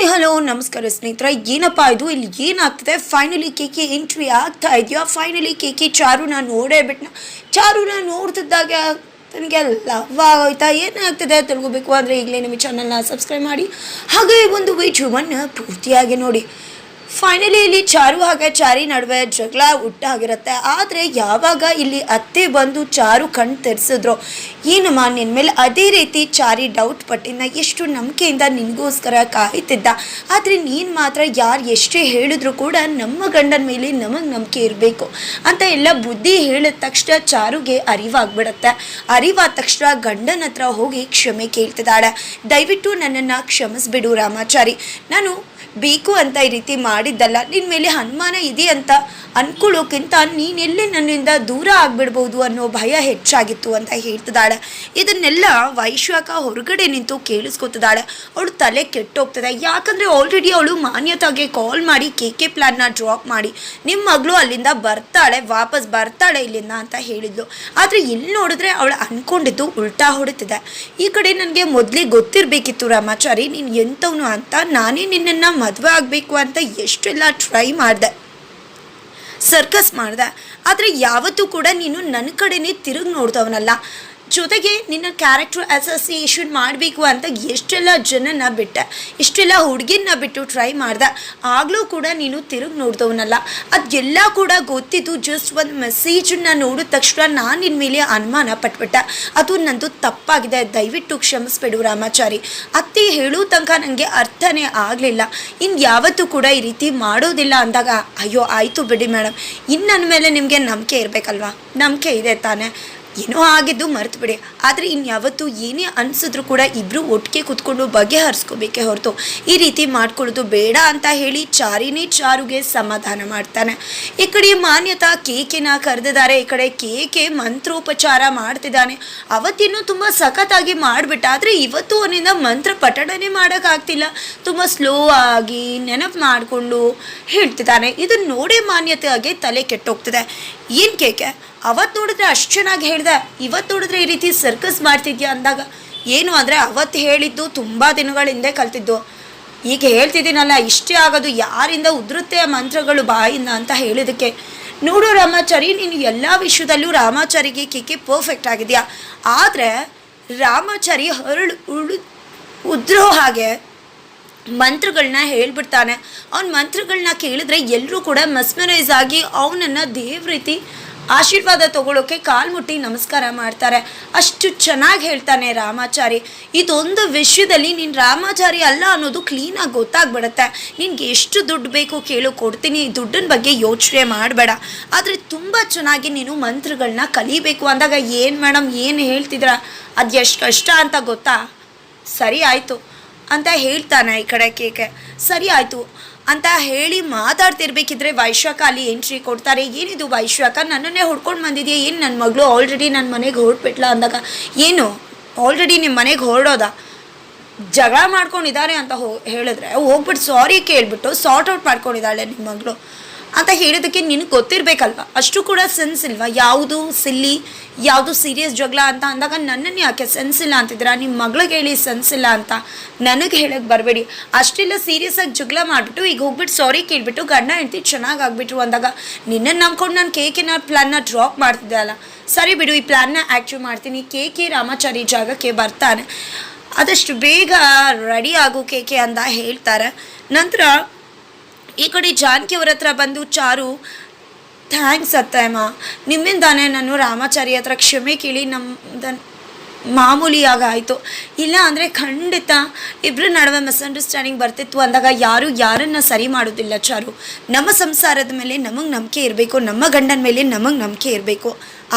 Hi hello ನಮಸ್ಕಾರ ಸ್ನೇಹಿತರೆ. ಏನಪ್ಪ ಇದು, ಇಲ್ಲಿ ಏನಾಗ್ತದೆ? ಫೈನಲಿ ಕೇಕೆ ಎಂಟ್ರಿ ಆಗ್ತಾ ಇದೆಯಾ? ಫೈನಲಿ ಕೇಕೆ ಚಾರುನ ನೋಡೇ ಬಿಟ್ನ. ಚಾರುನ ನೋಡ್ತಿದ್ದಾಗ ನನಗೆ ಲವ್ ಆಗೋಯ್ತಾ? ಏನಾಗ್ತದೆ ತಿಳ್ಕೊಬೇಕು ಅಂದರೆ ಈಗಲೇ ನಿಮ್ಮ ಚಾನಲ್ನ ಸಬ್ಸ್ಕ್ರೈಬ್ ಮಾಡಿ, ಹಾಗೆ ಒಂದು ವಿಡಿಯೋವನ್ನು ಪೂರ್ತಿಯಾಗಿ ನೋಡಿ. ಫೈನಲಿ ಇಲ್ಲಿ ಚಾರು ಹಾಗೆ ಚಾರಿ ನಡುವೆ ಜಗಳ ಹುಟ್ಟಾಗಿರುತ್ತೆ. ಆದರೆ ಯಾವಾಗ ಇಲ್ಲಿ ಅತ್ತೆ ಬಂದು ಚಾರು ಕಣ್ ತೆರೆಸಿದ್ರು, ಏನಮ್ಮ ನಿನ್ನ ಮೇಲೆ ಅದೇ ರೀತಿ ಚಾರಿ ಡೌಟ್ ಪಟ್ಟಿದ್ದ, ಎಷ್ಟು ನಂಬಿಕೆಯಿಂದ ನಿನಗೋಸ್ಕರ ಕಾಯ್ತಿದ್ದ, ಆದರೆ ನೀನು ಮಾತ್ರ ಯಾರು ಎಷ್ಟೇ ಹೇಳಿದ್ರು ಕೂಡ ನಮ್ಮ ಗಂಡನ ಮೇಲೆ ನಮಗೆ ನಂಬಿಕೆ ಇರಬೇಕು ಅಂತ ಎಲ್ಲ ಬುದ್ಧಿ ಹೇಳಿದ ತಕ್ಷಣ ಚಾರುಗೆ ಅರಿವಾಗ್ಬಿಡುತ್ತೆ. ಅರಿವಾದ ತಕ್ಷಣ ಗಂಡನ ಹತ್ರ ಹೋಗಿ ಕ್ಷಮೆ ಕೇಳ್ತಿದ್ದಾಳೆ. ದಯವಿಟ್ಟು ನನ್ನನ್ನು ಕ್ಷಮಿಸ್ಬಿಡು ರಾಮಾಚಾರಿ, ನಾನು ಬೇಕು ಅಂತ ಈ ರೀತಿ ಮಾಡಿದ್ದಲ್ಲ, ನಿನ್ನ ಮೇಲೆ ಅನುಮಾನ ಇದೆ ಅಂತ ಅಂದ್ಕೊಳ್ಳೋಕ್ಕಿಂತ ನೀನೆಲ್ಲೇ ನನ್ನಿಂದ ದೂರ ಆಗಿಬಿಡ್ಬೋದು ಅನ್ನೋ ಭಯ ಹೆಚ್ಚಾಗಿತ್ತು ಅಂತ ಹೇಳ್ತಿದ್ದಾಳೆ. ಇದನ್ನೆಲ್ಲ ವೈಶ್ವಾಕ ಹೊರಗಡೆ ನಿಂತು ಕೇಳಿಸ್ಕೊತಿದ್ದಾಳೆ. ಅವಳು ತಲೆ ಕೆಟ್ಟೋಗ್ತದೆ. ಯಾಕಂದರೆ ಆಲ್ರೆಡಿ ಅವಳು ಮಾನ್ಯತಾಗೆ ಕಾಲ್ ಮಾಡಿ KK ಪ್ಲ್ಯಾನ್ನ ಡ್ರಾಪ್ ಮಾಡಿ ನಿಮ್ಮ ಮಗಳು ಅಲ್ಲಿಂದ ಬರ್ತಾಳೆ, ವಾಪಸ್ ಬರ್ತಾಳೆ ಇಲ್ಲಿಂದ ಅಂತ ಹೇಳಿದ್ಲು. ಆದರೆ ಇಲ್ಲಿ ನೋಡಿದ್ರೆ ಅವಳು ಅಂದ್ಕೊಂಡಿದ್ದು ಉಲ್ಟಾ ಹೊಡಿತಿದೆ. ಈ ಕಡೆ ನನಗೆ ಮೊದಲೇ ಗೊತ್ತಿರಬೇಕಿತ್ತು ರಾಮಾಚಾರಿ, ನೀನು ಎಂಥವನು ಅಂತ. ನಾನೇ ನಿನ್ನನ್ನು ಮದುವೆ ಆಗಬೇಕು ಅಂತ ಎಷ್ಟೆಲ್ಲ ಟ್ರೈ ಮಾಡಿದೆ, ಸರ್ಕಸ್ ಮಾಡಿದೆ, ಆದರೆ ಯಾವತ್ತೂ ಕೂಡ ನೀನು ನನ್ನ ಕಡೆನೇ ತಿರುಗಿ ನೋಡ್ದವನಲ್ಲ. ಜೊತೆಗೆ ನಿನ್ನ ಕ್ಯಾರೆಕ್ಟರ್ ಅಸೋಸಿಯೇಷನ್ ಮಾಡಬೇಕು ಅಂತ ಎಷ್ಟೆಲ್ಲ ಜನನ ಬಿಟ್ಟೆ, ಇಷ್ಟೆಲ್ಲ ಹುಡುಗಿನ ಬಿಟ್ಟು ಟ್ರೈ ಮಾಡಿದೆ, ಆಗಲೂ ಕೂಡ ನೀನು ತಿರುಗಿ ನೋಡ್ದವನಲ್ಲ. ಅದೆಲ್ಲ ಕೂಡ ಗೊತ್ತಿದ್ದು ಜಸ್ಟ್ ಒಂದು ಮೆಸೇಜನ್ನು ನೋಡಿದ ತಕ್ಷಣ ನಾನು ನಿನ್ನ ಮೇಲೆ ಅನುಮಾನ ಪಟ್ಬಿಟ್ಟೆ. ಅದು ನಂದು ತಪ್ಪಾಗಿದೆ, ದಯವಿಟ್ಟು ಕ್ಷಮಿಸ್ಬಿಡು ರಾಮಾಚಾರಿ. ಅತ್ತೆ ಹೇಳೋ ತನಕ ನನಗೆ ಅರ್ಥನೇ ಆಗಲಿಲ್ಲ, ಇನ್ನು ಯಾವತ್ತೂ ಕೂಡ ಈ ರೀತಿ ಮಾಡೋದಿಲ್ಲ ಅಂದಾಗ, ಅಯ್ಯೋ ಆಯಿತು ಬಿಡಿ ಮೇಡಮ್, ಇನ್ನು ನನ್ನ ಮೇಲೆ ನಿಮಗೆ ನಂಬಿಕೆ ಇರಬೇಕಲ್ವಾ? ನಂಬಿಕೆ ಇದೆ ತಾನೇ, ಏನೋ ಆಗಿದ್ದು ಮರೆತು ಬಿಡಿ. ಆದರೆ ಇನ್ಯಾವತ್ತೂ ಏನೇ ಅನಿಸಿದ್ರು ಕೂಡ ಇಬ್ಬರು ಒಟ್ಟಿಗೆ ಕೂತ್ಕೊಂಡು ಬಗೆಹರಿಸ್ಕೋಬೇಕೇ ಹೊರತು ಈ ರೀತಿ ಮಾಡ್ಕೊಳ್ಳೋದು ಬೇಡ ಅಂತ ಹೇಳಿ ಚಾರಿನೇ ಚಾರುಗೆ ಸಮಾಧಾನ ಮಾಡ್ತಾನೆ. ಈ ಕಡೆ ಮಾನ್ಯತಾ ಕೇಕೆನ ಕರೆದಿದ್ದಾರೆ, ಈ ಕಡೆ ಕೇಕೆ ಮಂತ್ರೋಪಚಾರ ಮಾಡ್ತಿದ್ದಾನೆ. ಅವತ್ತಿನ್ನೂ ತುಂಬ ಸಖತ್ತಾಗಿ ಮಾಡಿಬಿಟ್ಟ, ಆದರೆ ಇವತ್ತು ಅವನಿಂದ ಮಂತ್ರ ಪಠಣನೆ ಮಾಡೋಕ್ಕಾಗ್ತಿಲ್ಲ, ತುಂಬ ಸ್ಲೋ ಆಗಿ ನೆನಪು ಮಾಡಿಕೊಂಡು ಹೇಳ್ತಿದ್ದಾನೆ. ಇದನ್ನು ನೋಡಿ ಮಾನ್ಯತೆಯಾಗಿ ತಲೆ ಕೆಟ್ಟೋಗ್ತದೆ. ಏನು ಕೇಕೆ, ಅವತ್ತು ನೋಡಿದ್ರೆ ಅಷ್ಟು ಚೆನ್ನಾಗಿ ಹೇಳ್ದೆ, ಇವತ್ತು ನೋಡಿದ್ರೆ ಈ ರೀತಿ ಸರ್ಕಸ್ ಮಾಡ್ತಿದ್ಯಾ ಅಂದಾಗ, ಏನು ಅಂದರೆ ಅವತ್ತು ಹೇಳಿದ್ದು ತುಂಬ ದಿನಗಳ ಹಿಂದೆ ಕಲ್ತಿದ್ದು, ಈಗ ಹೇಳ್ತಿದ್ದೀನಲ್ಲ ಇಷ್ಟೇ ಆಗೋದು, ಯಾರಿಂದ ಉದುರುತ್ತೆ ಆ ಮಂತ್ರಗಳು ಬಾಯಿಂದ ಅಂತ ಹೇಳಿದಕ್ಕೆ. ನೋಡು ರಾಮಾಚಾರಿ, ನೀನು ಎಲ್ಲ ವಿಷಯದಲ್ಲೂ ರಾಮಾಚಾರಿಗೆ ಕೇಕೆ ಪರ್ಫೆಕ್ಟ್ ಆಗಿದೆಯಾ, ಆದರೆ ರಾಮಾಚಾರಿ ಉದ್ರೋ ಹಾಗೆ ಮಂತ್ರಗಳನ್ನ ಹೇಳ್ಬಿಡ್ತಾನೆ. ಅವನ ಮಂತ್ರಗಳನ್ನ ಕೇಳಿದ್ರೆ ಎಲ್ಲರೂ ಕೂಡ ಮೆಸ್ಮರೈಸ್ ಆಗಿ ಅವನನ್ನು ದೇವ್ರ ರೀತಿ ಆಶೀರ್ವಾದ ತಗೊಳ್ಳೋಕೆ ಕಾಲ್ಮುಟ್ಟಿ ನಮಸ್ಕಾರ ಮಾಡ್ತಾರೆ. ಅಷ್ಟು ಚೆನ್ನಾಗಿ ಹೇಳ್ತಾನೆ ರಾಮಾಚಾರಿ. ಇದೊಂದು ವಿಷಯದಲ್ಲಿ ನೀನು ರಾಮಾಚಾರಿ ಅಲ್ಲ ಅನ್ನೋದು ಕ್ಲೀನಾಗಿ ಗೊತ್ತಾಗ್ಬಿಡುತ್ತೆ. ನಿನಗೆ ಎಷ್ಟು ದುಡ್ಡು ಬೇಕು ಕೇಳು, ಕೊಡ್ತೀನಿ, ಈ ದುಡ್ಡಿನ ಬಗ್ಗೆ ಯೋಚನೆ ಮಾಡಬೇಡ, ಆದರೆ ತುಂಬ ಚೆನ್ನಾಗಿ ನೀನು ಮಂತ್ರಗಳನ್ನ ಕಲಿಬೇಕು ಅಂದಾಗ, ಏನು ಮೇಡಮ್ ಏನು ಹೇಳ್ತಿದ್ರ, ಅದು ಎಷ್ಟು ಕಷ್ಟ ಅಂತ ಗೊತ್ತಾ? ಸರಿ ಆಯಿತು ಅಂತ ಹೇಳ್ತಾನೆ. ಈ ಕಡೆ ಕೇಕೆ ಸರಿ ಆಯಿತು ಅಂತ ಹೇಳಿ ಮಾತಾಡ್ತಿರ್ಬೇಕಿದ್ರೆ ವೈಶ್ವಾಕ ಅಲ್ಲಿ ಎಂಟ್ರಿ ಕೊಡ್ತಾರೆ. ಏನಿದು ವೈಶ್ವಾಕ, ನನ್ನನ್ನೇ ಹೊಡ್ಕೊಂಡು ಬಂದಿದೆಯಾ, ಏನು ನನ್ನ ಮಗಳು ಆಲ್ರೆಡಿ ನನ್ನ ಮನೆಗೆ ಹೊರಟ್ಬಿಟ್ಲ ಅಂದಾಗ, ಏನು ಆಲ್ರೆಡಿ ನಿಮ್ಮ ಮನೆಗೆ ಹೊರಡೋದ, ಜಗಳ ಮಾಡ್ಕೊಂಡಿದ್ದಾರೆ ಅಂತ ಹೇಳಿದ್ರೆ ಹೋಗ್ಬಿಟ್ಟು ಸಾರಿ ಕೇಳ್ಬಿಟ್ಟು ಸಾರ್ಟ್ ಔಟ್ ಮಾಡ್ಕೊಂಡಿದ್ದಾಳೆ ನಿಮ್ಮ ಮಗಳು ಅಂತ ಹೇಳಿದಕ್ಕೆ ನಿನಗೆ ಗೊತ್ತಿರಬೇಕಲ್ವ, ಅಷ್ಟು ಕೂಡ ಸೆನ್ಸ್ ಇಲ್ವಾ? ಯಾವುದು ಸಿಲ್ಲಿ, ಯಾವುದು ಸೀರಿಯಸ್ ಜಗಳ ಅಂತ ಅಂದಾಗ ನನ್ನನ್ನು ಯಾಕೆ ಸೆನ್ಸ್ ಇಲ್ಲ ಅಂತಿದ್ದೀರಾ? ನಿಮ್ಮ ಮಗಳಿಗೆ ಹೇಳಿ ಸೆನ್ಸ್ ಇಲ್ಲ ಅಂತ ನನಗೆ ಹೇಳಕ್ಕೆ ಬರಬೇಡಿ. ಅಷ್ಟೆಲ್ಲ ಸೀರಿಯಸ್ಸಾಗಿ ಜಗಳ ಮಾಡಿಬಿಟ್ಟು ಈಗ ಹೋಗ್ಬಿಟ್ಟು ಸಾರಿ ಕೇಳಿಬಿಟ್ಟು ಗಂಡ ಹೆಂಡತಿ ಚೆನ್ನಾಗಿ ಆಗಿಬಿಟ್ರು ಅಂದಾಗ, ನಿನ್ನನ್ನು ನಂಬ್ಕೊಂಡು ನಾನು ಕೇಕಿನ ಪ್ಲ್ಯಾನ್ನ ಡ್ರಾಪ್ ಮಾಡ್ತಿದ್ದೆ ಅಲ್ಲ, ಸರಿ ಬಿಡು, ಈ ಪ್ಲ್ಯಾನ್ನ ಆ್ಯಕ್ಟಿವ್ ಮಾಡ್ತೀನಿ. ಕೇಕೆ ರಾಮಾಚಾರಿ ಜಾಗಕ್ಕೆ ಬರ್ತಾನೆ. ಆದಷ್ಟು ಬೇಗ ರೆಡಿ ಆಗು ಕೇಕೆ ಅಂತ ಹೇಳ್ತಾರೆ. ನಂತರ ಈ ಕಡೆ ಜಾನಕಿ ಅವ್ರ ಹತ್ರ ಬಂದು ಚಾರು, ಥ್ಯಾಂಕ್ಸ್ ಅತ್ತಮ್ಮ, ನಿಮ್ಮಿಂದಾನೆ ನಾನು ರಾಮಾಚಾರಿ ಹತ್ರ ಕ್ಷಮೆ ಕೇಳಿ ನಮ್ದು ಮಾಮೂಲಿಯಾಗಿ ಆಯಿತು, ಇಲ್ಲ ಅಂದರೆ ಖಂಡಿತ ಇಬ್ಬರ ನಡುವೆ ಮಿಸ್ಅಂಡರ್ಸ್ಟ್ಯಾಂಡಿಂಗ್ ಬರ್ತಿತ್ತು ಅಂದಾಗ ಯಾರು ಯಾರನ್ನು ಸರಿ ಮಾಡೋದಿಲ್ಲ ಚಾರು. ನಮ್ಮ ಸಂಸಾರದ ಮೇಲೆ ನಮಗೆ ನಂಬಿಕೆ ಇರಬೇಕು, ನಮ್ಮ ಗಂಡನ ಮೇಲೆ ನಮಗೆ ನಂಬಿಕೆ ಇರಬೇಕು,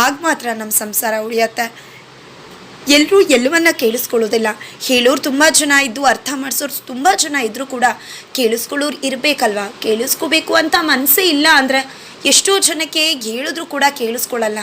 ಆಗ ಮಾತ್ರ ನಮ್ಮ ಸಂಸಾರ ಉಳಿಯತ್ತೆ. ಎಲ್ಲರೂ ಎಲ್ಲವನ್ನ ಕೇಳಿಸ್ಕೊಳ್ಳೋದಿಲ್ಲ. ಹೇಳೋರು ತುಂಬ ಜನ ಇದ್ದು ಅರ್ಥ ಮಾಡಿಸೋರು ತುಂಬ ಜನ ಇದ್ದರೂ ಕೂಡ ಕೇಳಿಸ್ಕೊಳ್ಳೋರು ಇರಬೇಕಲ್ವ. ಕೇಳಿಸ್ಕೋಬೇಕು ಅಂತ ಮನಸ್ಸೇ ಇಲ್ಲ ಅಂದರೆ ಎಷ್ಟೋ ಜನಕ್ಕೆ ಹೇಳಿದ್ರು ಕೂಡ ಕೇಳಿಸ್ಕೊಳ್ಳಲ್ಲ.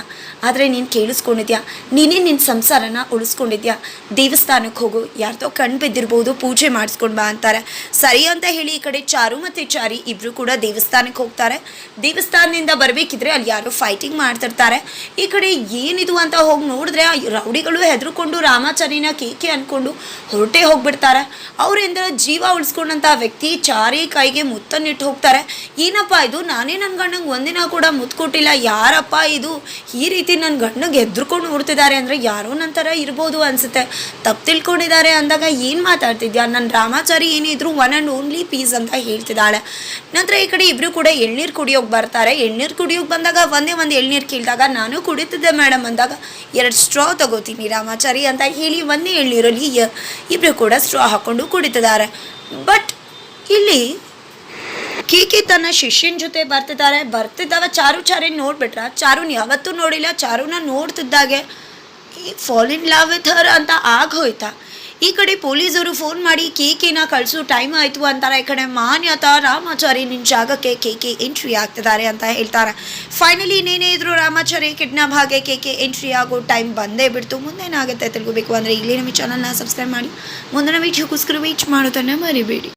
ಆದರೆ ನೀನು ಕೇಳಿಸ್ಕೊಂಡಿದ್ಯಾ, ನೀನೇ ನಿನ್ನ ಸಂಸಾರನ ಉಳಿಸ್ಕೊಂಡಿದ್ಯಾ. ದೇವಸ್ಥಾನಕ್ಕೆ ಹೋಗು, ಯಾರ್ದೋ ಕಣ್ಣು ಬಿದ್ದಿರ್ಬೋದು, ಪೂಜೆ ಮಾಡಿಸ್ಕೊಂಡು ಬಾ ಅಂತಾರೆ. ಸರಿ ಅಂತ ಹೇಳಿ ಈ ಕಡೆ ಚಾರು ಮತ್ತು ಚಾರಿ ಇಬ್ಬರು ಕೂಡ ದೇವಸ್ಥಾನಕ್ಕೆ ಹೋಗ್ತಾರೆ. ದೇವಸ್ಥಾನದಿಂದ ಬರಬೇಕಿದ್ರೆ ಅಲ್ಲಿ ಯಾರೋ ಫೈಟಿಂಗ್ ಮಾಡ್ತಿರ್ತಾರೆ. ಈ ಕಡೆ ಏನಿದು ಅಂತ ಹೋಗಿ ನೋಡಿದ್ರೆ ಆ ರೌಡಿಗಳು ಹೆದರ್ಕೊಂಡು ರಾಮಾಚಾರಿನ ಕೇಕೆ ಅಂದ್ಕೊಂಡು ಹೊರಟೇ ಹೋಗ್ಬಿಡ್ತಾರೆ. ಅವರಿಂದ ಜೀವ ಉಳಿಸ್ಕೊಂಡಂಥ ವ್ಯಕ್ತಿ ಚಾರಿ ಕೈಗೆ ಮುತ್ತನ್ನಿಟ್ಟು ಹೋಗ್ತಾರೆ. ಏನಪ್ಪ ಇದು, ನಾನೇ ನನ್ನ ಗಂಡಂಗೆ ಒಂದಿನ ಕೂಡ ಮುತ್ತು ಕೊಟ್ಟಿಲ್ಲ, ಯಾರಪ್ಪ ಇದು ಈ ರೀತಿ ನನ್ನ ಗಂಡಗೆ ಎದ್ರುಕೊಂಡು ನೋಡ್ತಿದ್ದಾರೆ ಅಂದರೆ ಯಾರೋ ನಂತರ ಇರ್ಬೋದು ಅನಿಸುತ್ತೆ, ತಪ್ಪು ತಿಳ್ಕೊಂಡಿದ್ದಾರೆ ಅಂದಾಗ ಏನು ಮಾತಾಡ್ತಿದ್ಯಾ, ನನ್ನ ರಾಮಾಚಾರಿ ಏನಿದ್ರು ಒನ್ ಆ್ಯಂಡ್ ಓನ್ಲಿ ಪೀಸ್ ಅಂತ ಹೇಳ್ತಿದ್ದಾಳೆ. ನಂತರ ಈ ಕಡೆ ಇಬ್ಬರು ಕೂಡ ಎಳ್ನೀರು ಕುಡಿಯೋಕೆ ಬರ್ತಾರೆ. ಎಳ್ನೀರು ಕುಡಿಯೋಕೆ ಬಂದಾಗ ಒಂದೇ ಒಂದು ಎಳ್ನೀರು ಕೇಳಿದಾಗ ನಾನು ಕುಡಿತಿದ್ದೆ ಮೇಡಮ್ ಅಂದಾಗ 2 ಸ್ಟ್ರಾ ತಗೋತೀನಿ ರಾಮಾಚಾರಿ ಅಂತ ಹೇಳಿ ಒಂದೇ ಎಳ್ನೀರಲ್ಲಿ ಇಬ್ಬರು ಕೂಡ ಸ್ಟ್ರಾ ಹಾಕ್ಕೊಂಡು ಕುಡಿತಿದ್ದಾರೆ. ಬಟ್ ಇಲ್ಲಿ ಕೇಕೆ ತನ್ನ ಶಿಷ್ಯನ ಜೊತೆ ಬರ್ತಿದ್ದಾಗ ಚಾರುನ ನೋಡ್ಬಿಟ್ರ. ಚಾರುನ ಯಾವತ್ತೂ ನೋಡಿಲ್ಲ. ಚಾರುನ ನೋಡ್ತಿದ್ದಾಗೆ fall in love with her ಅಂತ ಆಗೋಯ್ತಾ. ಈ ಕಡೆ ಪೊಲೀಸರು ಫೋನ್ ಮಾಡಿ ಕೇಕಿನ ಕಳಿಸು, ಟೈಮ್ ಆಯಿತು ಅಂತಾರೆ. ಈ ಕಡೆ ಮಾನ್ಯತಾ ರಾಮಾಚಾರಿ ನಿನ್ನ ಜಾಗಕ್ಕೆ ಕೇಕೆ ಎಂಟ್ರಿ ಆಗ್ತಿದ್ದಾರೆ ಅಂತ ಹೇಳ್ತಾರೆ. ಫೈನಲಿ ಇನ್ನೇನೇ ಇದ್ರು ರಾಮಾಚಾರಿ ಕಿಡ್ನಾಪ್ ಹಾಗೆ ಕೇಕೆ ಎಂಟ್ರಿ ಆಗೋ ಟೈಮ್ ಬಂದೇ ಬಿಡ್ತು. ಮುಂದೇನಾಗುತ್ತೆ ತಿಳ್ಕೋಬೇಕು ಅಂದರೆ ಇಲ್ಲಿ ನಮ್ಮ ಚಾನಲ್ನ ಸಬ್ಸ್ಕ್ರೈಬ್ ಮಾಡಿ. ಮುಂದಿನ ವೀಡಿಯೋಗೋಸ್ಕರ ವೇಟ್ ಮಾಡೋದನ್ನು ಮರಿಬೇಡಿ.